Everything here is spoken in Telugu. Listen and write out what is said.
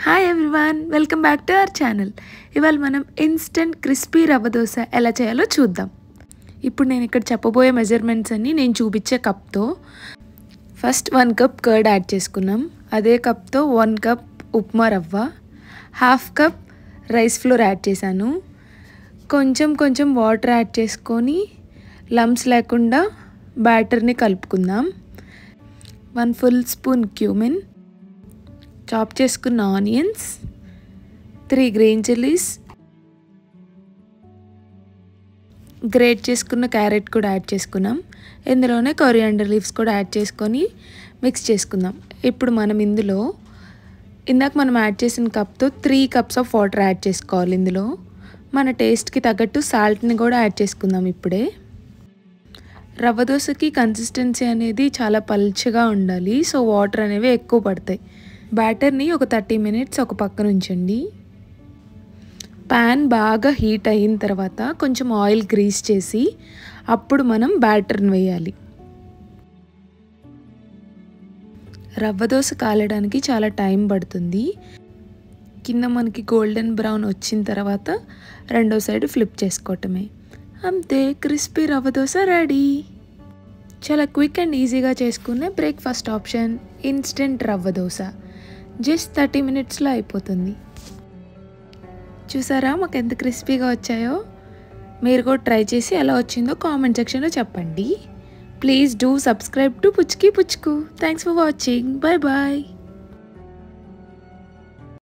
Hi everyone, welcome back to our channel. ఇవాళ మనం ఇన్స్టెంట్ క్రిస్పీ రవ్వ దోశ ఎలా చేయాలో చూద్దాం. ఇప్పుడు నేను ఇక్కడ చెప్పబోయే మెజర్మెంట్స్ అన్నీ నేను చూపించే కప్తో. ఫస్ట్ 1 కప్ కర్డ్ యాడ్ చేసుకున్నాం. అదే కప్తో 1 కప్ ఉప్మా రవ్వ, half cup rice flour add చేశాను. కొంచెం వాటర్ యాడ్ చేసుకొని లంప్స్ లేకుండా బ్యాటర్ని కలుపుకుందాం. 1 ఫుల్ స్పూన్ క్యూమిన్, చాప్ చేసుకున్న ఆనియన్స్, 3 గ్రీన్ చిల్లీస్, గ్రేట్ చేసుకున్న క్యారెట్ కూడా యాడ్ చేసుకున్నాం. ఇందులోనే కొరియాండర్ లీవ్స్ కూడా యాడ్ చేసుకొని మిక్స్ చేసుకుందాం. ఇప్పుడు మనం ఇందులో ఇందాక మనం యాడ్ చేసిన కప్తో 3 కప్స్ ఆఫ్ వాటర్ యాడ్ చేసుకోవాలి. ఇందులో మన టేస్ట్కి తగ్గట్టు సాల్ట్ని కూడా యాడ్ చేసుకుందాం. ఇప్పుడే రవ్వ దోశకి కన్సిస్టెన్సీ అనేది చాలా పల్చగా ఉండాలి, సో వాటర్ అనేవి ఎక్కువ పడతాయి. బ్యాటర్ని ఒక 30 మినిట్స్ ఒక పక్కన ఉంచండి. ప్యాన్ బాగా హీట్ అయిన తర్వాత కొంచెం ఆయిల్ గ్రీస్ చేసి అప్పుడు మనం బ్యాటర్ని వేయాలి. రవ్వ దోశ కాలడానికి చాలా టైం పడుతుంది. కింద మనకి గోల్డెన్ బ్రౌన్ వచ్చిన తర్వాత రెండో సైడ్ ఫ్లిప్ చేసుకోవటమే. అంతే, క్రిస్పీ రవ్వ దోశ రెడీ. చాలా క్విక్ అండ్ ఈజీగా చేసుకునే breakfast option instant rava dosa. Just 30 మినిట్స్లో అయిపోతుంది. చూసారా మాకు ఎంత క్రిస్పీగా వచ్చాయో? మీరు కూడా ట్రై చేసి ఎలా వచ్చిందో కామెంట్ సెక్షన్లో చెప్పండి. ప్లీజ్ డూ సబ్స్క్రైబ్ టు పుచ్చుకి పుచ్చుకు. Thanks for watching. Bye bye.